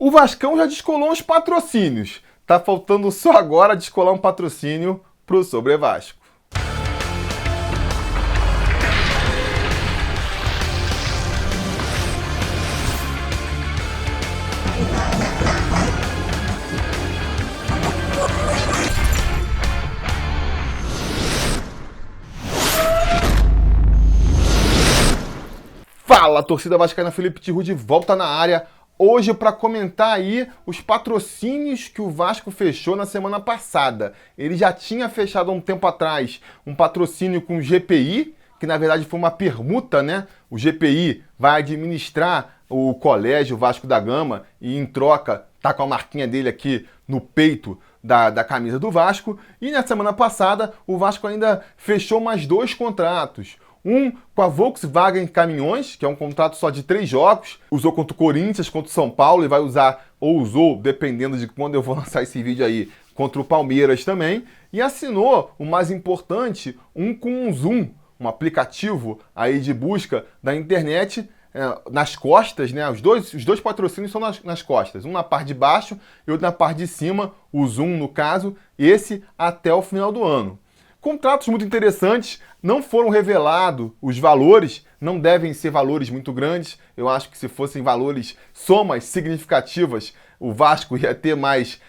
O Vascão já descolou uns patrocínios. Tá faltando só agora descolar um patrocínio pro Sobre Vasco. Fala, torcida vascaína, Felipe Tiru de volta na área. Hoje para comentar aí os patrocínios que o Vasco fechou na semana passada. Ele já tinha fechado há um tempo atrás um patrocínio com o GPI, que na verdade foi uma permuta, né? O GPI vai administrar o Colégio Vasco da Gama e em troca tá com a marquinha dele aqui no peito da camisa do Vasco. E na semana passada o Vasco ainda fechou mais 2 contratos. Um com a Volkswagen Caminhões, que é um contrato só de 3 jogos. Usou contra o Corinthians, contra o São Paulo e vai usar, ou usou, dependendo de quando eu vou lançar esse vídeo aí, contra o Palmeiras também. E assinou, o mais importante, um com o Zoom, um aplicativo aí de busca da internet nas costas, né? Os dois patrocínios são nas costas. Um na parte de baixo e outro na parte de cima, o Zoom no caso, esse até o final do ano. Contratos muito interessantes, não foram revelados os valores, não devem ser valores muito grandes. Eu acho que se fossem valores, somas significativas, o Vasco ia ter mais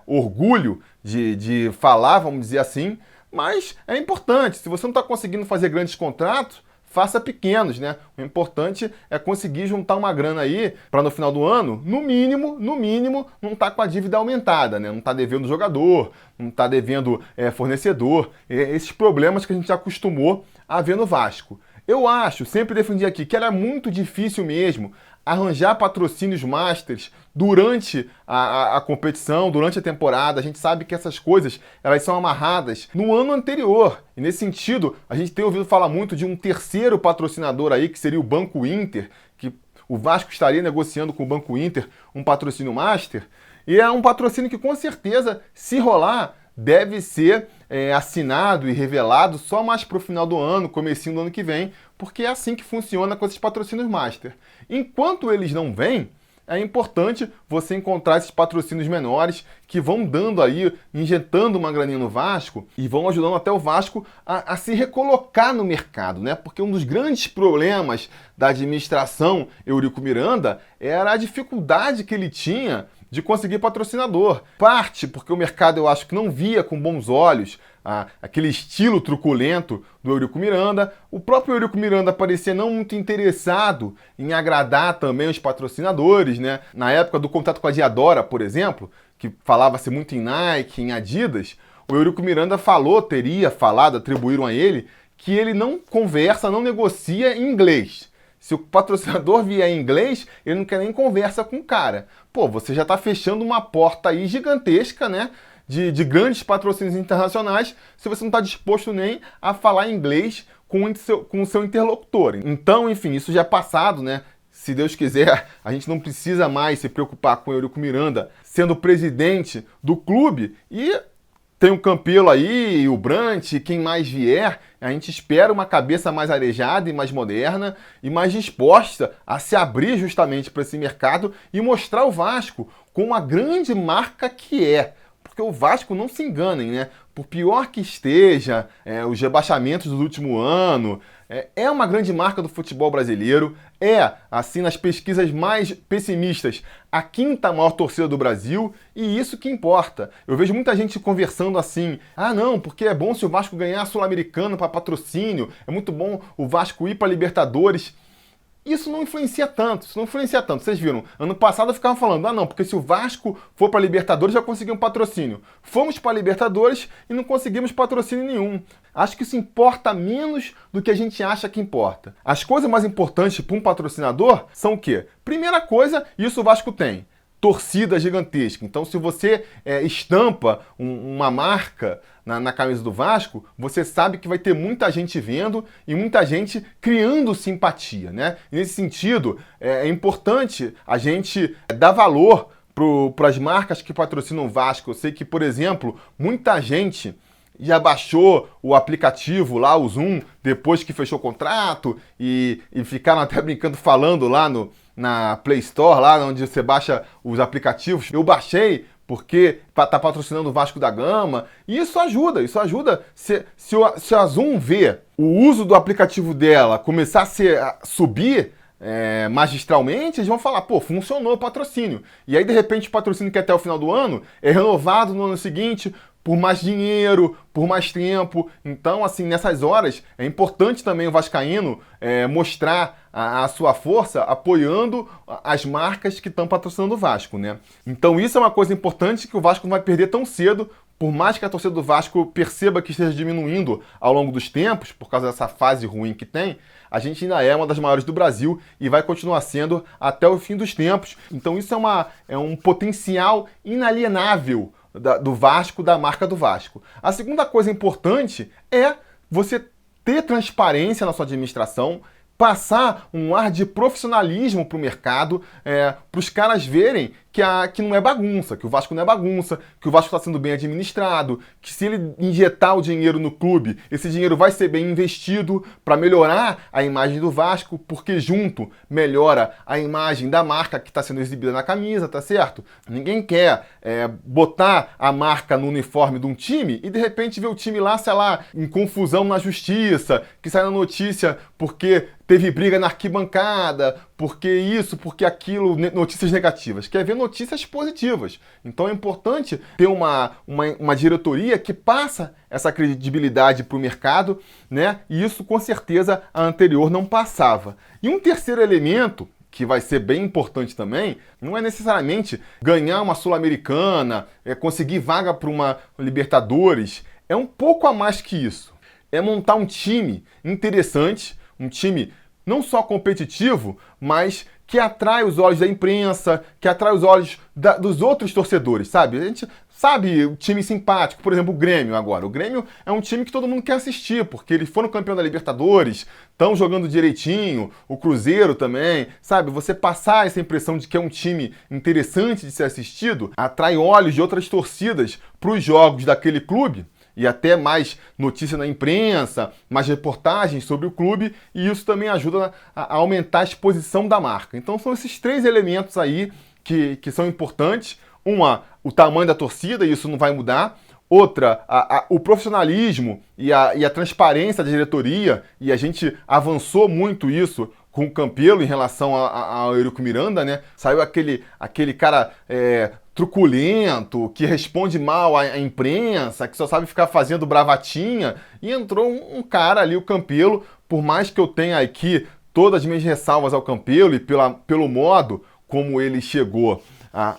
orgulho de falar, vamos dizer assim. Mas é importante, se você não está conseguindo fazer grandes contratos, faça pequenos, né? O importante é conseguir juntar uma grana aí para no final do ano, no mínimo, não tá com a dívida aumentada, né? Não tá devendo jogador, não tá devendo fornecedor, esses problemas que a gente já acostumou a ver no Vasco. Eu acho, sempre defendi aqui, que era muito difícil mesmo arranjar patrocínios masters durante a competição, durante a temporada. A gente sabe que essas coisas elas são amarradas no ano anterior. E nesse sentido, a gente tem ouvido falar muito de um terceiro patrocinador aí, que seria o Banco Inter, que o Vasco estaria negociando com o Banco Inter um patrocínio master. E é um patrocínio que com certeza, se rolar, deve ser assinado e revelado só mais para o final do ano, comecinho do ano que vem, porque é assim que funciona com esses patrocínios master. Enquanto eles não vêm, é importante você encontrar esses patrocínios menores que vão dando aí, injetando uma graninha no Vasco e vão ajudando até o Vasco a se recolocar no mercado, né? Porque um dos grandes problemas da administração Eurico Miranda era a dificuldade que ele tinha de conseguir patrocinador. Parte porque o mercado eu acho que não via com bons olhos aquele estilo truculento do Eurico Miranda. O próprio Eurico Miranda parecia não muito interessado em agradar também os patrocinadores, né? Na época do contrato com a Diadora, por exemplo, que falava-se muito em Nike, em Adidas, o Eurico Miranda teria falado, atribuíram a ele, que ele não conversa, não negocia em inglês. Se o patrocinador vier em inglês, ele não quer nem conversa com o cara. Pô, você já está fechando uma porta aí gigantesca, né? De grandes patrocínios internacionais, se você não está disposto nem a falar inglês com o seu interlocutor. Então, enfim, isso já é passado, né? Se Deus quiser, a gente não precisa mais se preocupar com o Eurico Miranda sendo presidente do clube. E tem o Campelo aí, o Brant, quem mais vier, a gente espera uma cabeça mais arejada e mais moderna e mais disposta a se abrir justamente para esse mercado e mostrar o Vasco com uma grande marca que é. Porque o Vasco, não se enganem, né? Por pior que esteja, os rebaixamentos do último ano, é uma grande marca do futebol brasileiro, assim, nas pesquisas mais pessimistas, a 5ª maior torcida do Brasil, e isso que importa. Eu vejo muita gente conversando assim, não, porque é bom se o Vasco ganhar a Sul-Americana para patrocínio, é muito bom o Vasco ir para Libertadores. Isso não influencia tanto, Vocês viram, ano passado eu ficava falando, não, porque se o Vasco for para Libertadores já conseguiu um patrocínio. Fomos para Libertadores e não conseguimos patrocínio nenhum. Acho que isso importa menos do que a gente acha que importa. As coisas mais importantes para um patrocinador são o quê? Primeira coisa, isso o Vasco tem. Torcida gigantesca. Então, se você estampa uma marca na camisa do Vasco, você sabe que vai ter muita gente vendo e muita gente criando simpatia, né? E nesse sentido, é importante a gente dar valor para as marcas que patrocinam o Vasco. Eu sei que, por exemplo, muita gente já baixou o aplicativo lá, o Zoom, depois que fechou o contrato e ficaram até brincando, falando lá na Play Store, lá onde você baixa os aplicativos. Eu baixei porque tá patrocinando o Vasco da Gama, e isso ajuda. Se a Zoom vê o uso do aplicativo dela começar a subir magistralmente, eles vão falar, pô, funcionou o patrocínio. E aí, de repente, o patrocínio que é até o final do ano é renovado no ano seguinte por mais dinheiro, por mais tempo. Então, assim, nessas horas, é importante também o vascaíno mostrar a sua força apoiando as marcas que estão patrocinando o Vasco, né? Então, isso é uma coisa importante que o Vasco não vai perder tão cedo. Por mais que a torcida do Vasco perceba que esteja diminuindo ao longo dos tempos, por causa dessa fase ruim que tem, a gente ainda é uma das maiores do Brasil e vai continuar sendo até o fim dos tempos. Então isso é um potencial inalienável do Vasco, da marca do Vasco. A segunda coisa importante é você ter transparência na sua administração, passar um ar de profissionalismo para o mercado, para os caras verem que não é bagunça, que o Vasco não é bagunça, que o Vasco está sendo bem administrado, que se ele injetar o dinheiro no clube, esse dinheiro vai ser bem investido para melhorar a imagem do Vasco, porque junto melhora a imagem da marca que está sendo exibida na camisa, tá certo? Ninguém quer botar a marca no uniforme de um time e de repente ver o time lá, sei lá, em confusão na justiça, que sai na notícia porque teve briga na arquibancada, porque isso, porque aquilo, notícias negativas. Quer ver notícias positivas. Então é importante ter uma diretoria que passa essa credibilidade para o mercado, né? E isso, com certeza, a anterior não passava. E um terceiro elemento, que vai ser bem importante também, não é necessariamente ganhar uma Sul-Americana, conseguir vaga para uma Libertadores. É um pouco a mais que isso. É montar um time interessante, um time não só competitivo, mas que atrai os olhos da imprensa, que atrai os olhos dos outros torcedores, sabe? A gente sabe o time simpático, por exemplo, o Grêmio agora. O Grêmio é um time que todo mundo quer assistir, porque eles foram campeão da Libertadores, estão jogando direitinho, o Cruzeiro também, sabe? Você passar essa impressão de que é um time interessante de ser assistido, atrai olhos de outras torcidas para os jogos daquele clube, e até mais notícia na imprensa, mais reportagens sobre o clube, e isso também ajuda a aumentar a exposição da marca. Então são esses três elementos aí que são importantes. O tamanho da torcida, e isso não vai mudar. Outra, o profissionalismo e a transparência da diretoria, e a gente avançou muito isso com o Campelo em relação ao Eurico Miranda, né? Saiu aquele cara truculento, que responde mal à imprensa, que só sabe ficar fazendo bravatinha, e entrou um cara ali, o Campelo. Por mais que eu tenha aqui todas as minhas ressalvas ao Campelo e pelo modo como ele chegou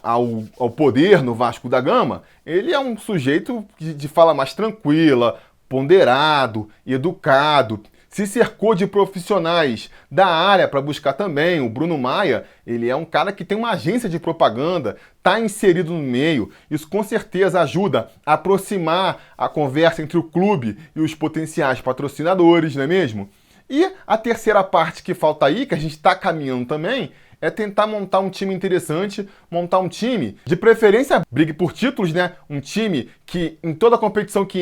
ao poder no Vasco da Gama, ele é um sujeito de fala mais tranquila, ponderado, educado, se cercou de profissionais da área para buscar também. O Bruno Maia, ele é um cara que tem uma agência de propaganda, está inserido no meio. Isso com certeza ajuda a aproximar a conversa entre o clube e os potenciais patrocinadores, não é mesmo? E a terceira parte que falta aí, que a gente está caminhando também, é tentar montar um time interessante, montar um time, de preferência, brigue por títulos, né? Um time que em toda competição que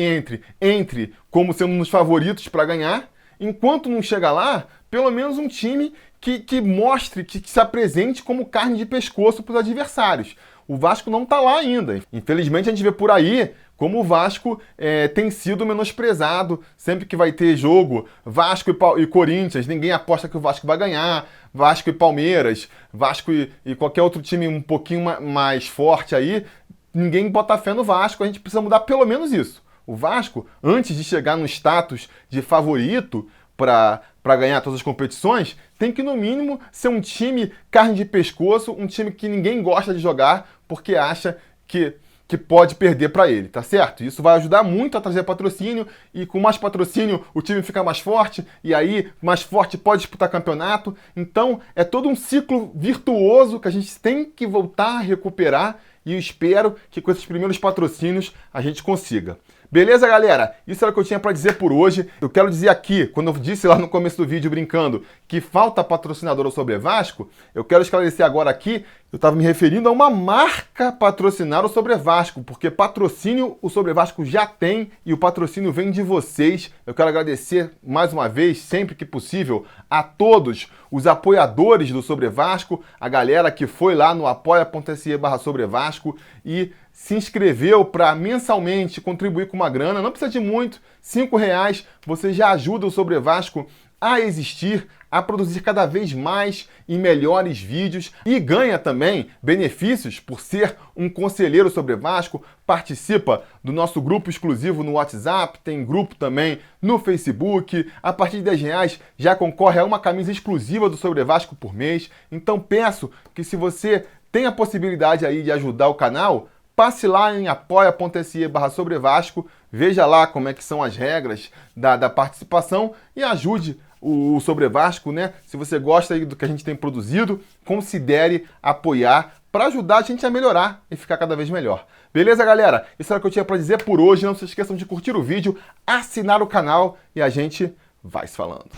entre como sendo um dos favoritos para ganhar. Enquanto não chega lá, pelo menos um time que mostre, que se apresente como carne de pescoço para os adversários. O Vasco não está lá ainda. Infelizmente, a gente vê por aí como o Vasco tem sido menosprezado. Sempre que vai ter jogo, Vasco e Corinthians, ninguém aposta que o Vasco vai ganhar. Vasco e Palmeiras, Vasco e qualquer outro time um pouquinho mais forte aí, ninguém bota fé no Vasco. A gente precisa mudar pelo menos isso. O Vasco, antes de chegar no status de favorito para ganhar todas as competições, tem que, no mínimo, ser um time carne de pescoço, um time que ninguém gosta de jogar porque acha que pode perder para ele, tá certo? Isso vai ajudar muito a trazer patrocínio, e com mais patrocínio o time fica mais forte, e aí mais forte pode disputar campeonato. Então é todo um ciclo virtuoso que a gente tem que voltar a recuperar, e eu espero que com esses primeiros patrocínios a gente consiga. Beleza, galera? Isso era o que eu tinha para dizer por hoje. Eu quero dizer aqui, quando eu disse lá no começo do vídeo brincando que falta patrocinador ao Sobre Vasco, eu quero esclarecer agora aqui Eu estava me referindo a uma marca patrocinar o Sobre Vasco, porque patrocínio o Sobre Vasco já tem e o patrocínio vem de vocês. Eu quero agradecer mais uma vez, sempre que possível, a todos os apoiadores do Sobre Vasco, a galera que foi lá no apoia.se/Sobre Vasco e se inscreveu para mensalmente contribuir com uma grana. Não precisa de muito, R$5, você já ajuda o Sobre Vasco a existir, a produzir cada vez mais e melhores vídeos e ganha também benefícios por ser um conselheiro Sobre Vasco, participa do nosso grupo exclusivo no WhatsApp, tem grupo também no Facebook, a partir de R$10 já concorre a uma camisa exclusiva do Sobre Vasco por mês. Então peço que, se você tem a possibilidade aí de ajudar o canal, passe lá em apoia.se/Sobre Vasco, veja lá como é que são as regras da participação e ajude o Sobre Vasco, né? Se você gosta aí do que a gente tem produzido, considere apoiar para ajudar a gente a melhorar e ficar cada vez melhor. Beleza, galera? Isso era o que eu tinha para dizer por hoje. Não se esqueçam de curtir o vídeo, assinar o canal e a gente vai se falando.